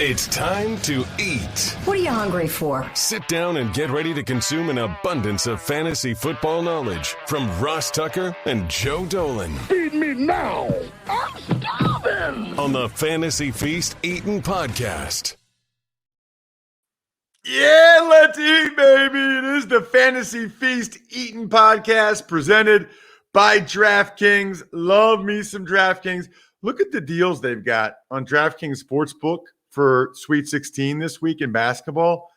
It's time to eat. What are you hungry for? Sit down and get ready to consume an abundance of fantasy football knowledge from Ross Tucker and Joe Dolan. Feed me now. I'm starving. On the Fantasy Feast Eatin' Podcast. Yeah, let's eat, baby. It is the Fantasy Feast Eatin' Podcast presented by DraftKings. Love me some DraftKings. Look at the deals they've got on DraftKings Sportsbook for Sweet 16 this week in basketball.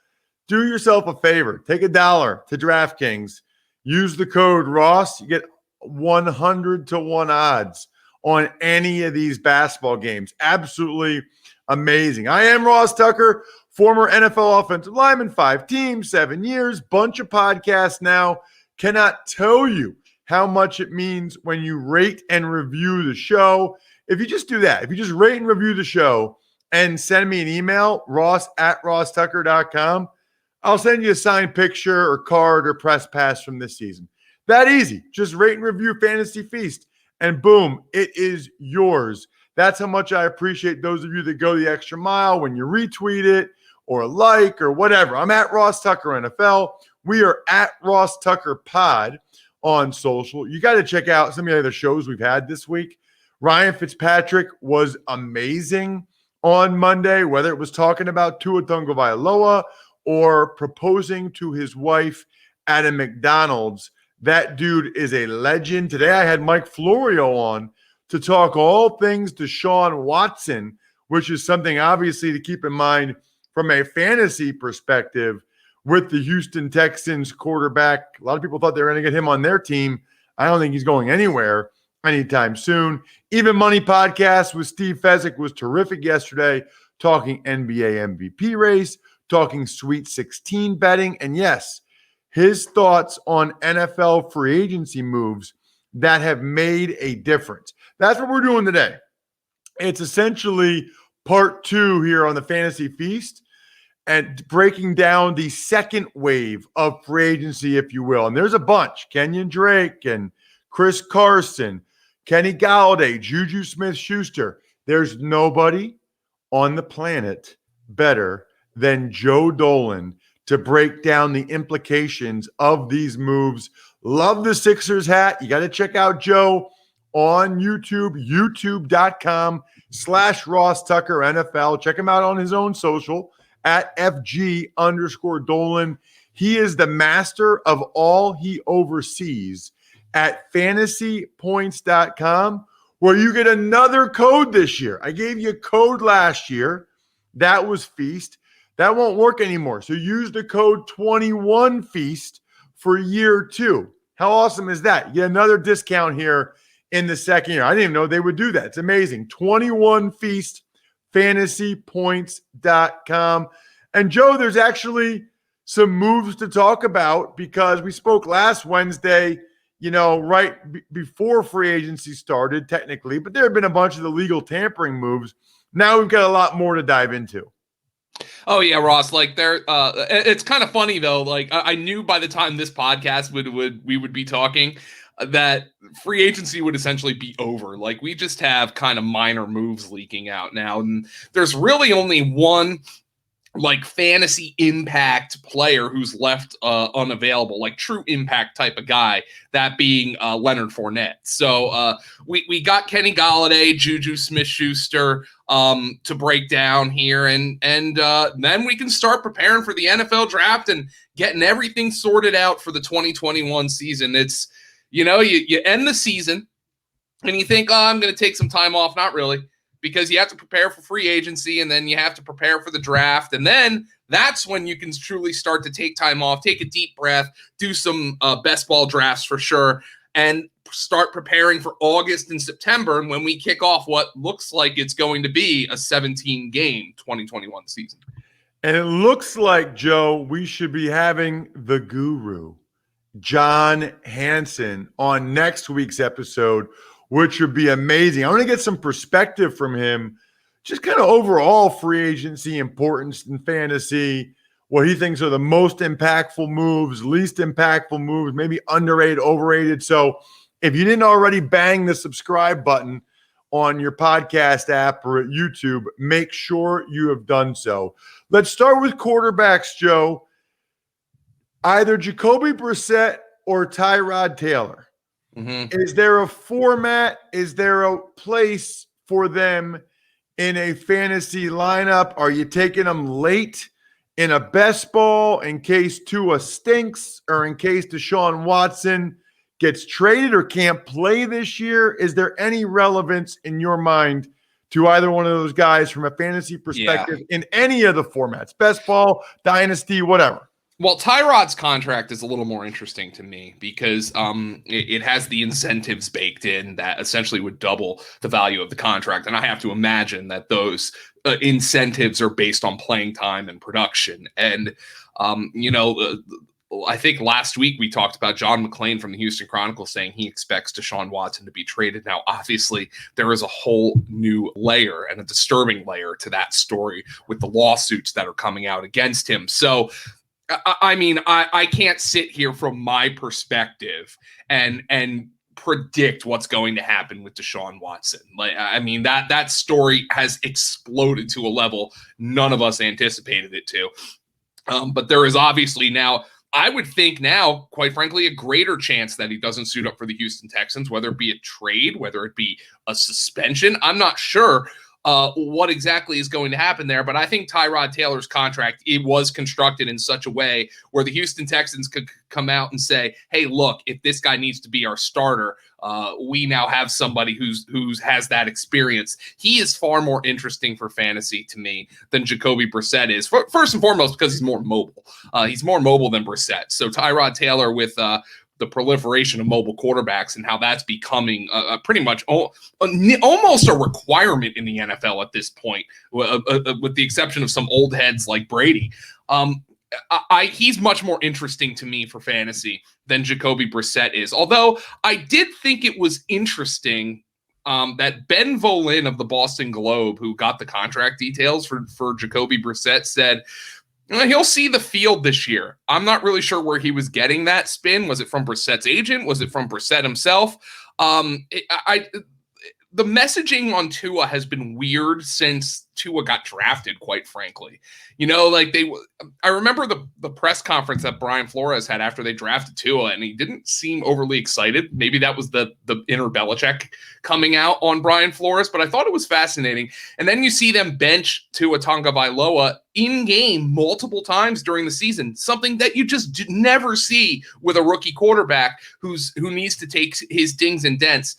Do yourself a favor. Take $1 to DraftKings. Use the code Ross. You get 100-1 odds on any of these basketball games. Absolutely amazing. I am Ross Tucker, former NFL offensive lineman, 5 teams, 7 years, bunch of podcasts now. Cannot tell you how much it means when you rate and review the show. If you just do that, if you just rate and review the show and send me an email, ross@rosstucker.com, I'll send you a signed picture or card or press pass from this season. That easy. Just rate and review Fantasy Feast, and boom, it is yours. That's how much I appreciate those of you that go the extra mile when you retweet it or like or whatever. I'm at Ross Tucker NFL. We are at Ross Tucker Pod on social. You got to check out some of the other shows we've had this week. Ryan Fitzpatrick was amazing on Monday, whether it was talking about Tua Tagovailoa or proposing to his wife at a McDonald's. That dude is a legend. Today I had Mike Florio on to talk all things Deshaun Watson, which is something obviously to keep in mind from a fantasy perspective with the Houston Texans quarterback. A lot of people thought they were going to get him on their team. I don't think he's going anywhere anytime soon. Even Money Podcast with Steve Fezzik was terrific yesterday, talking NBA MVP race, talking Sweet 16 betting, and yes, his thoughts on NFL free agency moves that have made a difference. That's what we're doing today. It's essentially part 2 here on the Fantasy Feast and breaking down the second wave of free agency, if you will. And there's a bunch. Kenyan Drake and Chris Carson, Kenny Golladay, Juju Smith-Schuster. There's nobody on the planet better than Joe Dolan to break down the implications of these moves. Love the Sixers hat. You got to check out Joe on YouTube, youtube.com/Ross Tucker NFL. Check him out on his own social at FG_Dolan. He is the master of all he oversees at fantasypoints.com, where you get another code this year. I gave you a code last year. That was Feast. That won't work anymore. So use the code 21FEAST for year 2. How awesome is that? You get another discount here in the second year. I didn't even know they would do that. It's amazing. 21FEAST, fantasypoints.com. And Joe, there's actually some moves to talk about because we spoke last Wednesday, right before free agency started, technically, but there have been a bunch of the legal tampering moves. Now we've got a lot more to dive into. Oh yeah, Ross. It's kind of funny though. I knew by the time this podcast we would be talking that free agency would essentially be over. Like we just have kind of minor moves leaking out now, and there's really only one fantasy impact player who's left unavailable, like true impact type of guy, that being Leonard Fournette. So we got Kenny Golladay, Juju Smith-Schuster to break down here, and then we can start preparing for the NFL draft and getting everything sorted out for the 2021 season. It's, you end the season and you think, I'm going to take some time off. Not really. Because you have to prepare for free agency and then you have to prepare for the draft. And then that's when you can truly start to take time off, take a deep breath, do some best ball drafts for sure, and start preparing for August and September. And when we kick off what looks like it's going to be a 17-game 2021 season. And it looks like, Joe, we should be having the guru, John Hansen, on next week's episode, which would be amazing. I want to get some perspective from him, just kind of overall free agency importance in fantasy, what he thinks are the most impactful moves, least impactful moves, maybe underrated, overrated. So if you didn't already bang the subscribe button on your podcast app or at YouTube, make sure you have done so. Let's start with quarterbacks, Joe. Either Jacoby Brissett or Tyrod Taylor. Mm-hmm. Is there a format? Is there a place for them in a fantasy lineup? Are you taking them late in a best ball in case Tua stinks or in case Deshaun Watson gets traded or can't play this year? Is there any relevance in your mind to either one of those guys from a fantasy perspective in any of the formats? Best ball, dynasty, whatever. Well, Tyrod's contract is a little more interesting to me because it has the incentives baked in that essentially would double the value of the contract. And I have to imagine that those incentives are based on playing time and production. And, I think last week we talked about John McClain from the Houston Chronicle saying he expects Deshaun Watson to be traded. Now, obviously, there is a whole new layer and a disturbing layer to that story with the lawsuits that are coming out against him. So, I can't sit here from my perspective and predict what's going to happen with Deshaun Watson. That story has exploded to a level none of us anticipated it to. But there is obviously now, I would think now, quite frankly, a greater chance that he doesn't suit up for the Houston Texans, whether it be a trade, whether it be a suspension. I'm not sure what exactly is going to happen there, but I think Tyrod Taylor's contract, it was constructed in such a way where the Houston Texans could come out and say, hey, look, if this guy needs to be our starter, we now have somebody who's has that experience. He is far more interesting for fantasy to me than Jacoby Brissett is, first and foremost because he's more mobile. He's more mobile than Brissett. So Tyrod Taylor with the proliferation of mobile quarterbacks and how that's becoming pretty much almost a requirement in the NFL at this point, with the exception of some old heads like Brady. He's much more interesting to me for fantasy than Jacoby Brissett is. Although I did think it was interesting that Ben Volin of the Boston Globe, who got the contract details for Jacoby Brissett, said, he'll see the field this year. I'm not really sure where he was getting that spin. Was it from Brissett's agent? Was it from Brissett himself? The messaging on Tua has been weird since Tua got drafted, quite frankly. I remember the press conference that Brian Flores had after they drafted Tua, and he didn't seem overly excited. Maybe that was the inner Belichick coming out on Brian Flores, but I thought it was fascinating. And then you see them bench Tua Tagovailoa in game multiple times during the season, something that you just never see with a rookie quarterback who needs to take his dings and dents.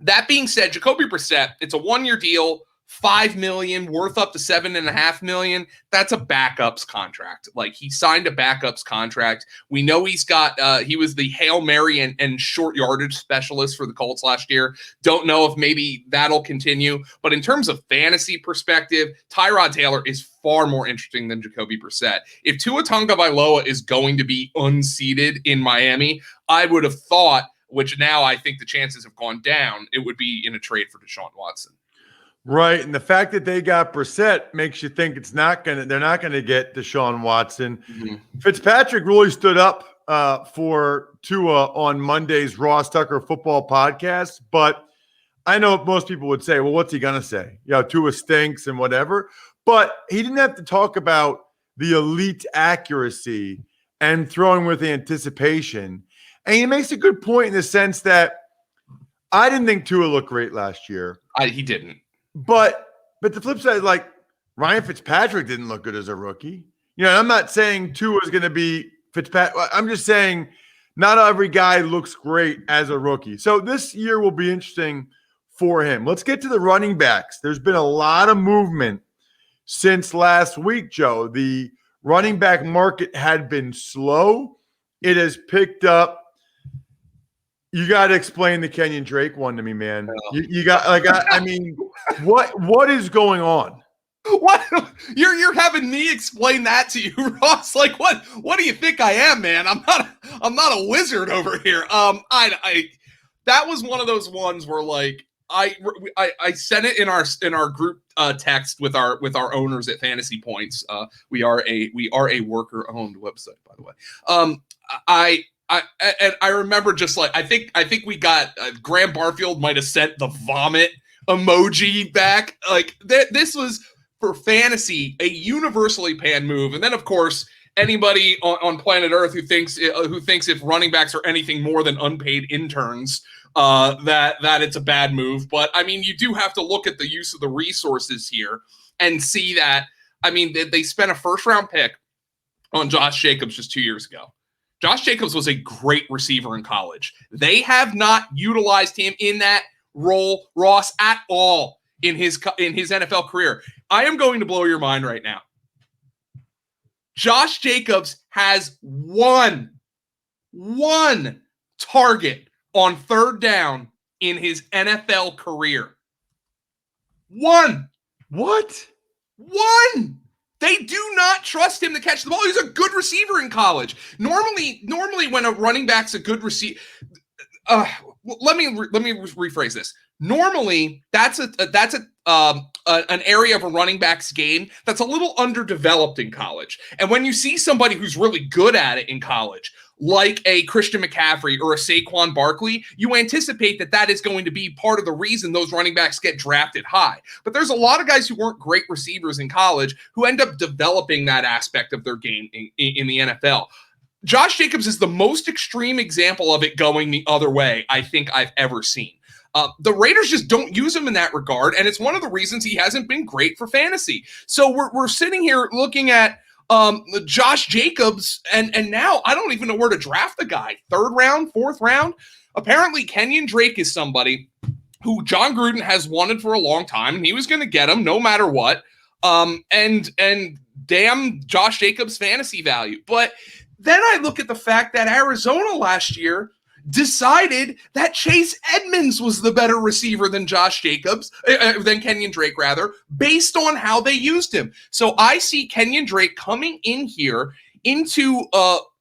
That being said, Jacoby Brissett, it's a 1-year deal, $5 million, worth up to $7.5 million. That's a backups contract. Like, he signed a backups contract. We know he's got, he was the Hail Mary and short yardage specialist for the Colts last year. Don't know if maybe that'll continue. But in terms of fantasy perspective, Tyrod Taylor is far more interesting than Jacoby Brissett. If Tua Tagovailoa is going to be unseated in Miami, I would have thought, which now I think the chances have gone down, it would be in a trade for Deshaun Watson. Right. And the fact that they got Brissett makes you think they're not going to get Deshaun Watson. Mm-hmm. Fitzpatrick really stood up for Tua on Monday's Ross Tucker football podcast. But I know most people would say, well, what's he going to say? Tua stinks and whatever. But he didn't have to talk about the elite accuracy and throwing with anticipation. And he makes a good point in the sense that I didn't think Tua looked great last year. He didn't. But the flip side, like, Ryan Fitzpatrick didn't look good as a rookie. I'm not saying Tua is going to be Fitzpatrick. I'm just saying not every guy looks great as a rookie. So this year will be interesting for him. Let's get to the running backs. There's been a lot of movement since last week, Joe. The running back market had been slow. It has picked up. You got to explain the Kenyan Drake one to me, man. You got what is going on? What you're having me explain that to you, Ross? Like, what do you think I am, man? I'm not a wizard over here. That was one of those ones where, like, I sent it in our group text with our owners at Fantasy Points. We are a worker owned website, by the way. I remember just like I think we got Graham Barfield might have sent the vomit emoji back. Like this was for fantasy a universally panned move. And then of course anybody on planet Earth who thinks if running backs are anything more than unpaid interns, that it's a bad move. But I mean, you do have to look at the use of the resources here and see that. I mean, they spent a first-round pick on Josh Jacobs just 2 years ago. Josh Jacobs was a great receiver in college. They have not utilized him in that role, Ross, at all in his NFL career. I am going to blow your mind right now. Josh Jacobs has one target on third down in his NFL career. One. What? One. They do not trust him to catch the ball. He's a good receiver in college. Normally when a running back's a good receiver, let me rephrase this. Normally, that's an area of a running back's game that's a little underdeveloped in college. And when you see somebody who's really good at it in college, like a Christian McCaffrey or a Saquon Barkley, you anticipate that is going to be part of the reason those running backs get drafted high. But there's a lot of guys who weren't great receivers in college who end up developing that aspect of their game in the NFL. Josh Jacobs is the most extreme example of it going the other way I think I've ever seen. The Raiders just don't use him in that regard, and it's one of the reasons he hasn't been great for fantasy. So we're sitting here looking at Josh Jacobs, and now I don't even know where to draft the guy. Third round, fourth round? Apparently Kenyan Drake is somebody who John Gruden has wanted for a long time, and he was going to get him no matter what. And damn Josh Jacobs' fantasy value. But then I look at the fact that Arizona last year decided that Chase Edmonds was the better receiver than Josh Jacobs, than Kenyan Drake rather, based on how they used him. So I see Kenyan Drake coming in here into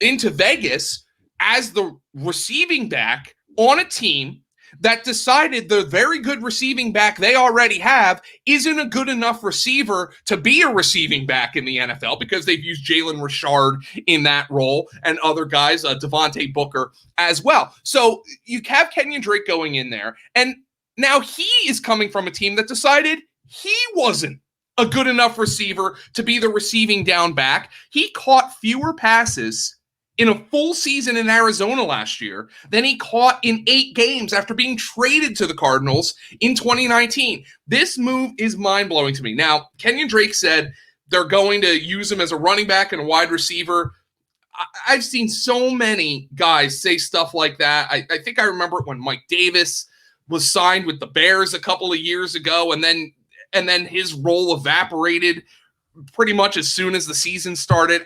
Vegas as the receiving back on a team that decided the very good receiving back they already have isn't a good enough receiver to be a receiving back in the NFL because they've used Jalen Richard in that role and other guys, Devontae Booker as well. So you have Kenyan Drake going in there, and now he is coming from a team that decided he wasn't a good enough receiver to be the receiving down back. He caught fewer passes in a full season in Arizona last year than he caught in 8 games after being traded to the Cardinals in 2019. This move is mind-blowing to me. Now, Kenyan Drake said they're going to use him as a running back and a wide receiver. I've seen so many guys say stuff like that. I think I remember it when Mike Davis was signed with the Bears a couple of years ago, and then his role evaporated pretty much as soon as the season started.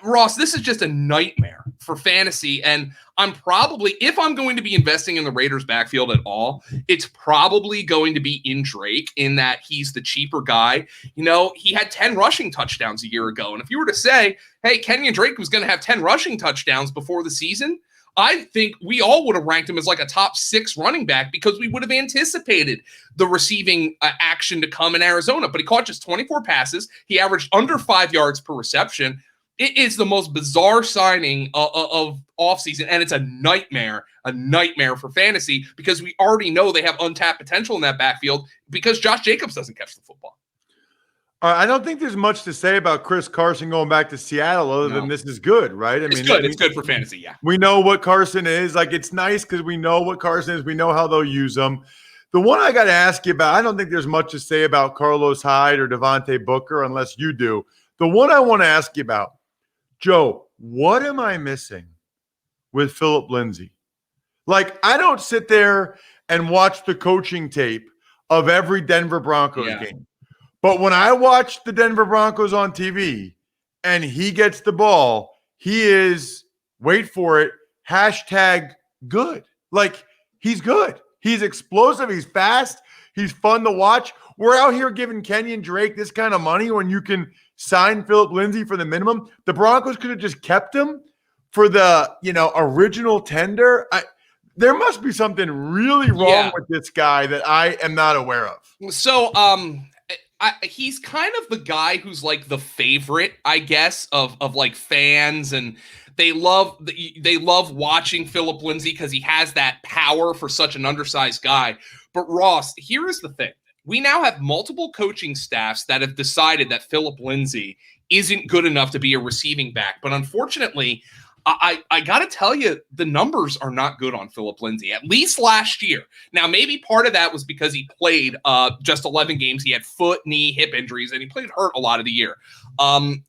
Ross, this is just a nightmare for fantasy, and I'm probably, if I'm going to be investing in the Raiders backfield at all, it's probably going to be in Drake, in that he's the cheaper guy. You know, he had 10 rushing touchdowns a year ago, and if you were to say, hey, Kenyan Drake was going to have 10 rushing touchdowns before the season, I think we all would have ranked him as like a top 6 running back because we would have anticipated the receiving action to come in Arizona. But he caught just 24 passes. He averaged under 5 yards per reception. It is the most bizarre signing of offseason, and it's a nightmare for fantasy because we already know they have untapped potential in that backfield because Josh Jacobs doesn't catch the football. I don't think there's much to say about Chris Carson going back to Seattle other than this is good, right? I mean, good. It's good for fantasy, yeah. We know what Carson is. Like, it's nice because we know what Carson is. We know how they'll use him. The one I got to ask you about, I don't think there's much to say about Carlos Hyde or Devontae Booker unless you do. The one I want to ask you about, Joe, what am I missing with Philip Lindsay? Like, I don't sit there and watch the coaching tape of every Denver Broncos game. But when I watch the Denver Broncos on TV and he gets the ball, he is, wait for it, #good. Like, he's good. He's explosive. He's fast. He's fun to watch. We're out here giving Kenyan Drake this kind of money when you can sign Philip Lindsay for the minimum. The Broncos could have just kept him for the, original tender. There must be something really wrong with this guy that I am not aware of. So, he's kind of the guy who's like the favorite, I guess, of like fans, and they love watching Philip Lindsay because he has that power for such an undersized guy. But Ross, here is the thing. We now have multiple coaching staffs that have decided that Philip Lindsay isn't good enough to be a receiving back. But unfortunately, I got to tell you, the numbers are not good on Philip Lindsay, at least last year. Now, maybe part of that was because he played just 11 games. He had foot, knee, hip injuries, and he played hurt a lot of the year.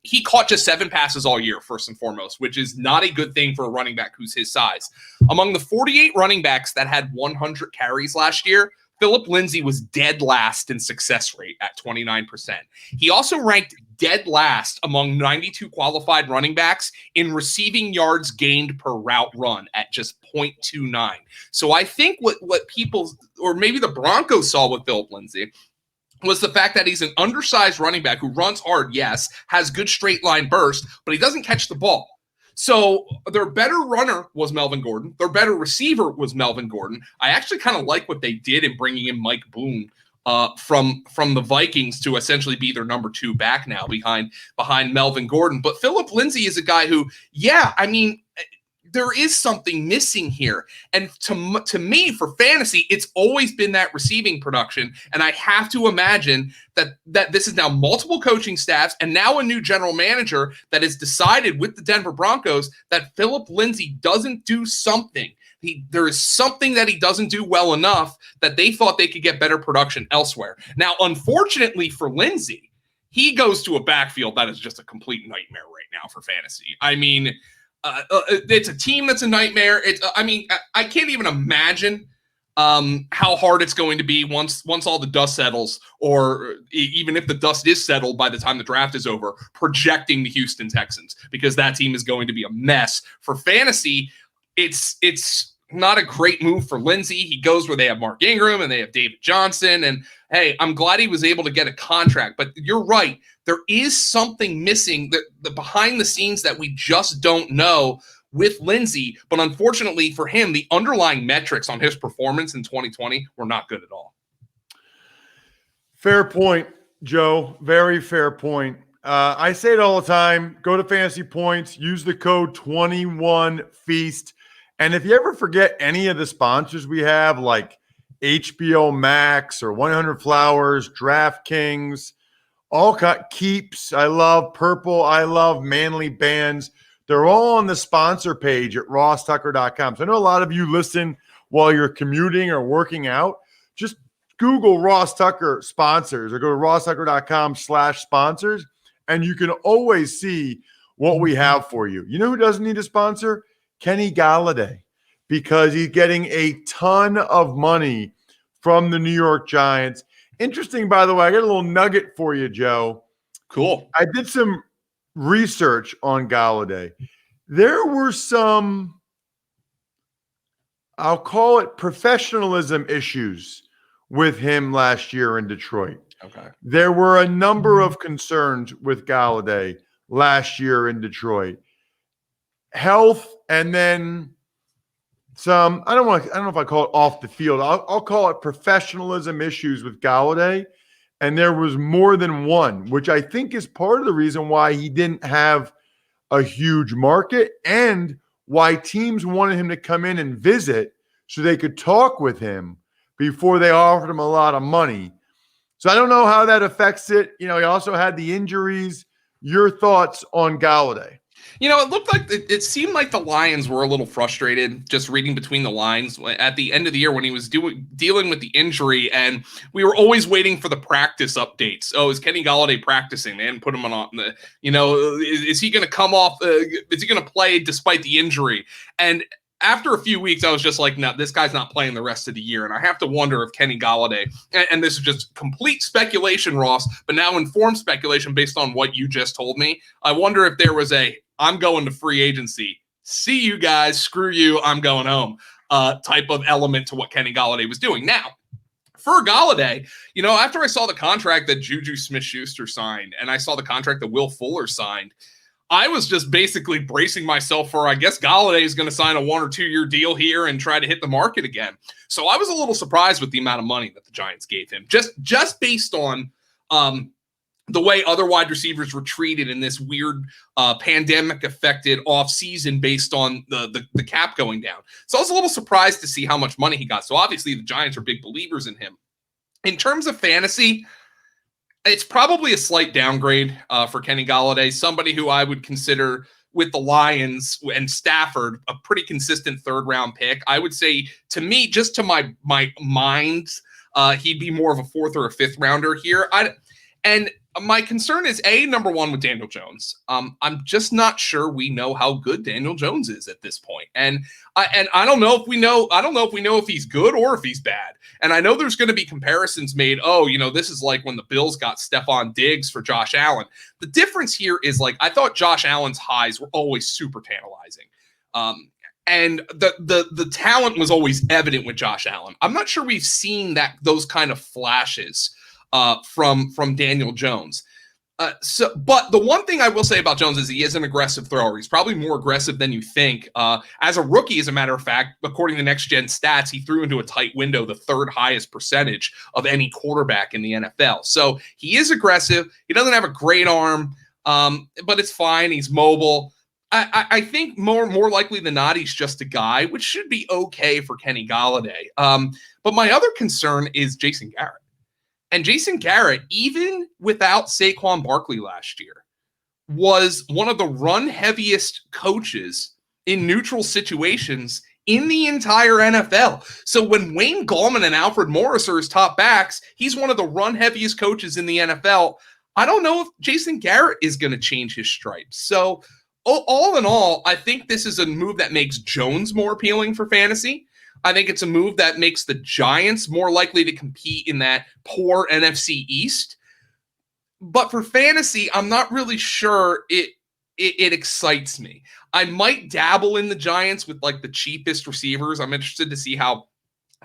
He caught just 7 passes all year, first and foremost, which is not a good thing for a running back who's his size. Among the 48 running backs that had 100 carries last year, Philip Lindsay was dead last in success rate at 29%. He also ranked dead last among 92 qualified running backs in receiving yards gained per route run at just 0.29. So I think what people, or maybe the Broncos saw with Philip Lindsay, was the fact that he's an undersized running back who runs hard, yes, has good straight line burst, but he doesn't catch the ball. So their better runner was Melvin Gordon. Their better receiver was Melvin Gordon. I actually kind of like what they did in bringing in Mike Boone from the Vikings to essentially be their number 2 back now behind Melvin Gordon. But Philip Lindsay is a guy who, there is something missing here. And to me, for fantasy, it's always been that receiving production. And I have to imagine that this is now multiple coaching staffs and now a new general manager that has decided with the Denver Broncos that Philip Lindsay doesn't do something. There is something that he doesn't do well enough that they thought they could get better production elsewhere. Now, unfortunately for Lindsay, he goes to a backfield that is just a complete nightmare right now for fantasy. I mean, it's a team that's a nightmare. I can't even imagine how hard it's going to be once all the dust settles, or even if the dust is settled by the time the draft is over, projecting the Houston Texans, because that team is going to be a mess. For fantasy, it's not a great move for Lindsay. He goes where they have Mark Ingram and they have David Johnson. And hey, I'm glad he was able to get a contract. But you're right. There is something missing, the behind the scenes that we just don't know with Lindsay. But unfortunately for him, the underlying metrics on his performance in 2020 were not good at all. Fair point, Joe. Very fair point. I say it all the time. Go to Fantasy Points. Use the code 21FEAST. And if you ever forget any of the sponsors we have, like HBO Max or 100 Flowers, DraftKings, Keeps, I love Purple, I love Manly Bands. They're all on the sponsor page at rosstucker.com. So I know a lot of you listen while you're commuting or working out. Just Google Ross Tucker sponsors or go to rosstucker.com/sponsors, and you can always see what we have for you. You know who doesn't need a sponsor? Kenny Golladay, because he's getting a ton of money from the New York Giants. Interesting, by the way, I got a little nugget for you, Joe. Cool. I did some research on Golladay. There were some, I'll call it professionalism issues with him last year in Detroit. Okay. There were a number of concerns with Golladay last year in Detroit. Health, and then some, I don't know if I call it off the field. I'll call it professionalism issues with Golladay. And there was more than one, which I think is part of the reason why he didn't have a huge market and why teams wanted him to come in and visit so they could talk with him before they offered him a lot of money. So I don't know how that affects it. You know, he also had the injuries. Your thoughts on Golladay? You know, it looked like it seemed like the Lions were a little frustrated, just reading between the lines at the end of the year when he was dealing with the injury, and we were always waiting for the practice updates. Oh, is Kenny Golladay practicing? They hadn't put him on the, is he going to come off? Is he going to play despite the injury? And after a few weeks, I was just like, no, this guy's not playing the rest of the year. And I have to wonder if Kenny Golladay, and this is just complete speculation, Ross, but now informed speculation based on what you just told me. I wonder if there was I'm going to free agency. See you guys. Screw you. I'm going home type of element to what Kenny Golladay was doing. Now, for Golladay, after I saw the contract that Juju Smith-Schuster signed and I saw the contract that Will Fuller signed, I was just basically bracing myself for, I guess Golladay is going to sign a 1 or 2 year deal here and try to hit the market again. So I was a little surprised with the amount of money that the Giants gave him, just based on the way other wide receivers were treated in this weird pandemic-affected offseason based on the cap going down. So I was a little surprised to see how much money he got. So obviously the Giants are big believers in him. In terms of fantasy, it's probably a slight downgrade for Kenny Golladay, somebody who I would consider with the Lions and Stafford a pretty consistent third-round pick. I would say, to me, just to my mind, he'd be more of a fourth or a fifth rounder here. And my concern is number one with Daniel Jones. I'm just not sure we know how good Daniel Jones is at this point. And I don't know if we know. I don't know if he's good or if he's bad. And I know there's going to be comparisons made. Oh, this is like when the Bills got Stephon Diggs for Josh Allen. The difference here is, like, I thought Josh Allen's highs were always super tantalizing. And the talent was always evident with Josh Allen. I'm not sure we've seen those kind of flashes from Daniel Jones. But the one thing I will say about Jones is he is an aggressive thrower. He's probably more aggressive than you think. As a rookie, as a matter of fact, according to Next Gen Stats, he threw into a tight window the third highest percentage of any quarterback in the NFL. So he is aggressive. He doesn't have a great arm, but it's fine. He's mobile. I think more likely than not, he's just a guy, which should be okay for Kenny Golladay. But my other concern is Jason Garrett. And Jason Garrett, even without Saquon Barkley last year, was one of the run-heaviest coaches in neutral situations in the entire NFL. So when Wayne Gallman and Alfred Morris are his top backs, he's one of the run-heaviest coaches in the NFL. I don't know if Jason Garrett is going to change his stripes. So all in all, I think this is a move that makes Jones more appealing for fantasy. I think it's a move that makes the Giants more likely to compete in that poor NFC East. But for fantasy, I'm not really sure it excites me. I might dabble in the Giants with like the cheapest receivers. I'm interested to see how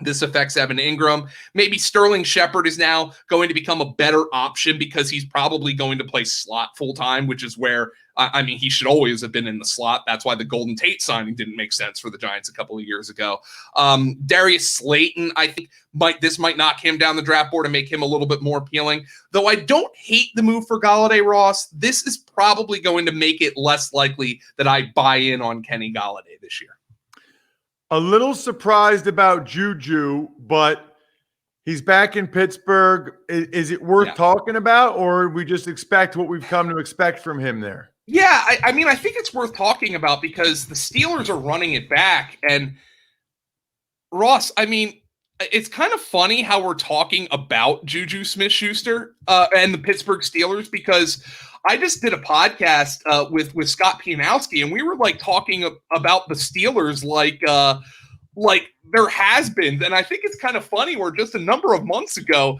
this affects Evan Ingram. Maybe Sterling Shepard is now going to become a better option because he's probably going to play slot full-time, which is where, he should always have been in the slot. That's why the Golden Tate signing didn't make sense for the Giants a couple of years ago. Darius Slayton, I think this might knock him down the draft board and make him a little bit more appealing. Though I don't hate the move for Golladay, Ross, this is probably going to make it less likely that I buy in on Kenny Golladay this year. A little surprised about Juju, but he's back in Pittsburgh. Is it worth talking about, or we just expect what we've come to expect from him there? Yeah, I think it's worth talking about because the Steelers are running it back. And Ross, it's kind of funny how we're talking about Juju Smith-Schuster and the Pittsburgh Steelers, because I just did a podcast with Scott Pianowski, and we were like talking about the Steelers like there has been. And I think it's kind of funny where just a number of months ago,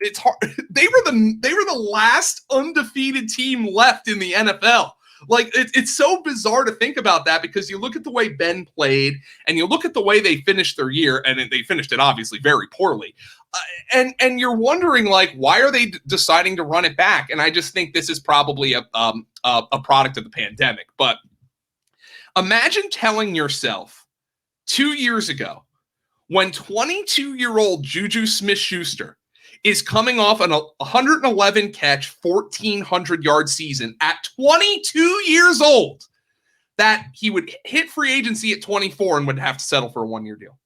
it's hard. They were the last undefeated team left in the NFL. Like it's so bizarre to think about that, because you look at the way Ben played and you look at the way they finished their year, and they finished it obviously very poorly. And you're wondering, like, why are they deciding to run it back? And I just think this is probably a product of the pandemic. But imagine telling yourself 2 years ago, when 22-year-old Juju Smith-Schuster is coming off an 111 catch, 1,400-yard season at 22 years old, that he would hit free agency at 24 and would have to settle for a one-year deal.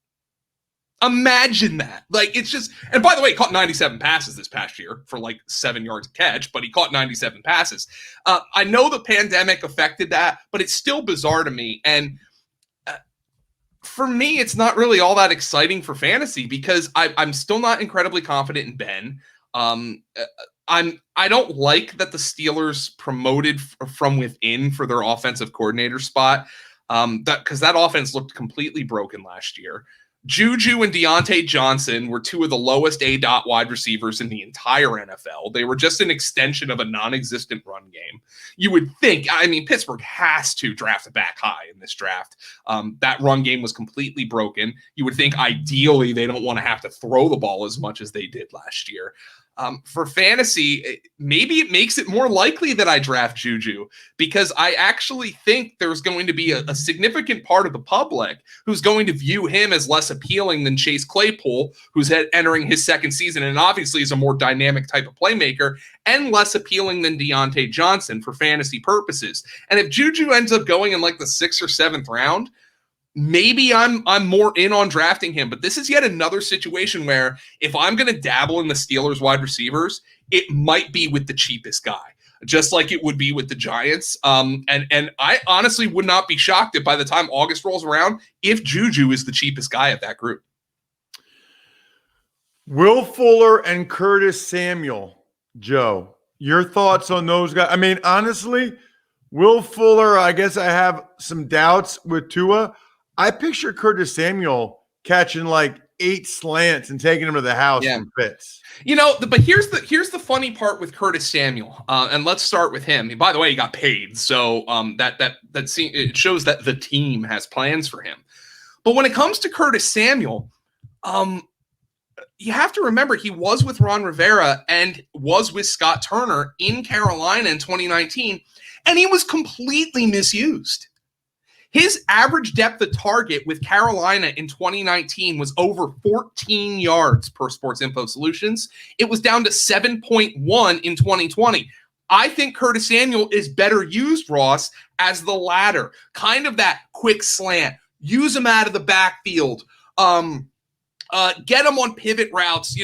Imagine that. Like, it's just, and by the way, he caught 97 passes this past year for like 7 yards a catch, but he caught 97 passes. I know the pandemic affected that, but it's still bizarre to me. And for me, it's not really all that exciting for fantasy, because I'm still not incredibly confident in Ben. I don't like that the Steelers promoted from within for their offensive coordinator spot, because that offense looked completely broken last year. Juju and Deontay Johnson were two of the lowest ADOT wide receivers in the entire NFL. They were just an extension of a non-existent run game. You would think, Pittsburgh has to draft a back high in this draft. That run game was completely broken. You would think ideally they don't want to have to throw the ball as much as they did last year. For fantasy, maybe it makes it more likely that I draft Juju, because I actually think there's going to be a significant part of the public who's going to view him as less appealing than Chase Claypool, who's entering his second season and obviously is a more dynamic type of playmaker, and less appealing than Deontay Johnson for fantasy purposes. And if Juju ends up going in like the 6th or 7th round, maybe I'm more in on drafting him. But this is yet another situation where if I'm going to dabble in the Steelers wide receivers, it might be with the cheapest guy, just like it would be with the Giants. And I honestly would not be shocked if by the time August rolls around, if Juju is the cheapest guy of that group. Will Fuller and Curtis Samuel, Joe, your thoughts on those guys? I mean, honestly, Will Fuller, I guess I have some doubts with Tua. I picture Curtis Samuel catching like 8 slants and taking him to the house from Fitz. But here's the funny part with Curtis Samuel, and let's start with him. By the way, he got paid, so it shows that the team has plans for him. But when it comes to Curtis Samuel, you have to remember he was with Ron Rivera and was with Scott Turner in Carolina in 2019, and he was completely misused. His average depth of target with Carolina in 2019 was over 14 yards per Sports Info Solutions. It was down to 7.1 in 2020. I think Curtis Samuel is better used, Ross, as the latter, kind of that quick slant. Use him out of the backfield. Get him on pivot routes,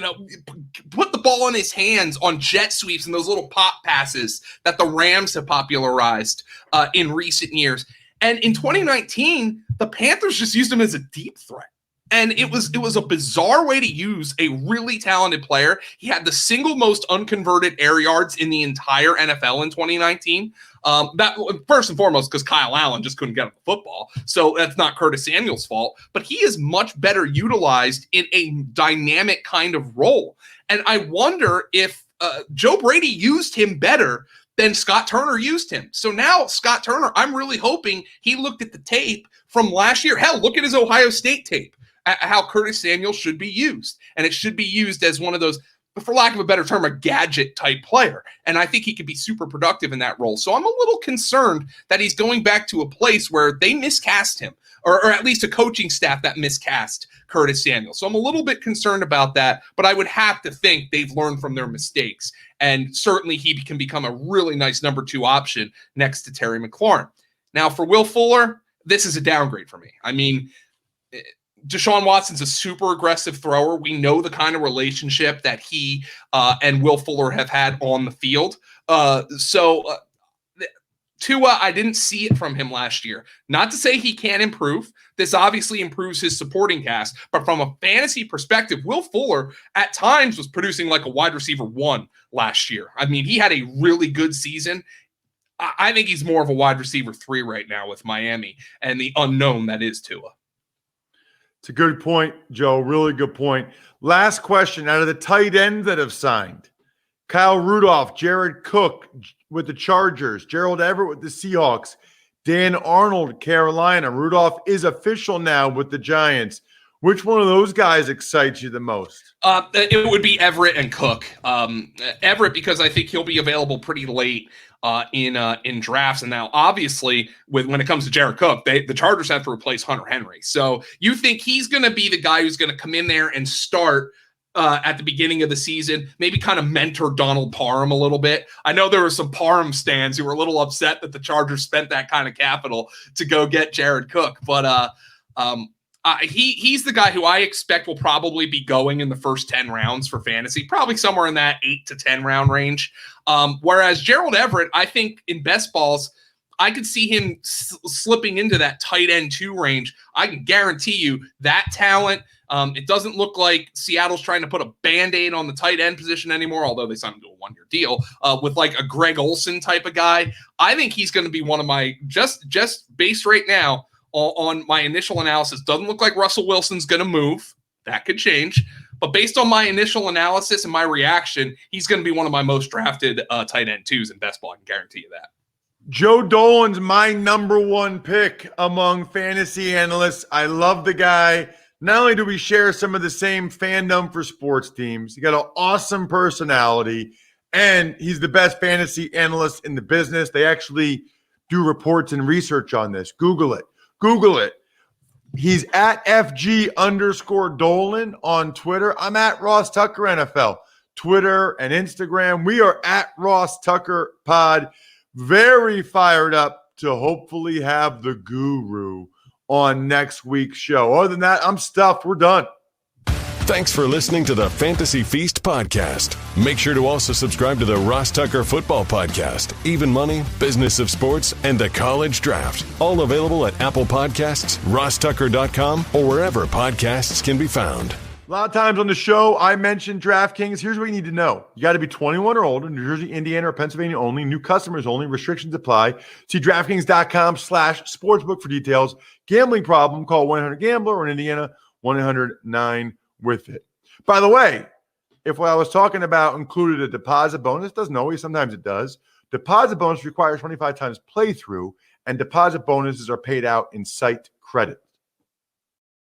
put the ball in his hands on jet sweeps and those little pop passes that the Rams have popularized in recent years. And in 2019, the Panthers just used him as a deep threat. And it was a bizarre way to use a really talented player. He had the single most unconverted air yards in the entire NFL in 2019. That first and foremost, because Kyle Allen just couldn't get him the football. So that's not Curtis Samuel's fault. But he is much better utilized in a dynamic kind of role. And I wonder if Joe Brady used him better than Scott Turner used him. So now Scott Turner, I'm really hoping he looked at the tape from last year. Hell, look at his Ohio State tape, how Curtis Samuel should be used. And it should be used as one of those, for lack of a better term, a gadget type player. And I think he could be super productive in that role. So I'm a little concerned that he's going back to a place where they miscast him, or at least a coaching staff that miscast Curtis Samuel. So I'm a little bit concerned about that, but I would have to think they've learned from their mistakes. And certainly he can become a really nice number 2 option next to Terry McLaurin. Now for Will Fuller, this is a downgrade for me. I mean, Deshaun Watson's a super aggressive thrower. We know the kind of relationship that he and Will Fuller have had on the field. Tua, I didn't see it from him last year. Not to say he can't improve. This obviously improves his supporting cast. But from a fantasy perspective, Will Fuller at times was producing like a wide receiver 1 last year. I mean, he had a really good season. I think he's more of a wide receiver 3 right now with Miami and the unknown that is Tua. It's a good point, Joe. Really good point. Last question. Out of the tight ends that have signed, Kyle Rudolph, Jared Cook with the Chargers, Gerald Everett with the Seahawks, Dan Arnold, Carolina. Rudolph is official now with the Giants. Which one of those guys excites you the most? It would be Everett and Cook. Everett, because I think he'll be available pretty late in drafts. And now, obviously, when it comes to Jared Cook, the Chargers have to replace Hunter Henry. So you think he's going to be the guy who's going to come in there and start at the beginning of the season, maybe kind of mentor Donald Parham a little bit. I know there were some Parham stands who were a little upset that the Chargers spent that kind of capital to go get Jared Cook, but he's the guy who I expect will probably be going in the first 10 rounds for fantasy, probably somewhere in that 8 to 10 round range. Whereas Gerald Everett, I think in best balls, I could see him slipping into that tight end 2 range. I can guarantee you that talent. It doesn't look like Seattle's trying to put a Band-Aid on the tight end position anymore, although they signed him to a 1-year deal with like a Greg Olsen type of guy. I think he's going to be one of my, just based right now on my initial analysis, doesn't look like Russell Wilson's going to move. That could change. But based on my initial analysis and my reaction, he's going to be one of my most drafted tight end 2s in best ball. I can guarantee you that. Joe Dolan's my number 1 pick among fantasy analysts. I love the guy. Not only do we share some of the same fandom for sports teams, he got an awesome personality, and he's the best fantasy analyst in the business. They actually do reports and research on this. Google it. He's at FG_Dolan on Twitter. I'm at Ross Tucker NFL. Twitter and Instagram. We are at Ross Tucker Pod. Very fired up to hopefully have the guru on next week's show. Other than that, I'm stuffed. We're done. Thanks for listening to the Fantasy Feast podcast. Make sure to also subscribe to the Ross Tucker Football Podcast, Even Money, Business of Sports, and the College Draft. All available at Apple Podcasts, rosstucker.com, or wherever podcasts can be found. A lot of times on the show, I mentioned DraftKings. Here's what you need to know. You got to be 21 or older, New Jersey, Indiana, or Pennsylvania only. New customers only. Restrictions apply. See DraftKings.com/sportsbook for details. Gambling problem, call 1-800-GAMBLER, or in Indiana, 1-800-9-WITH-IT. By the way, if what I was talking about included a deposit bonus, doesn't always, sometimes it does. Deposit bonus requires 25 times playthrough, and deposit bonuses are paid out in site credit.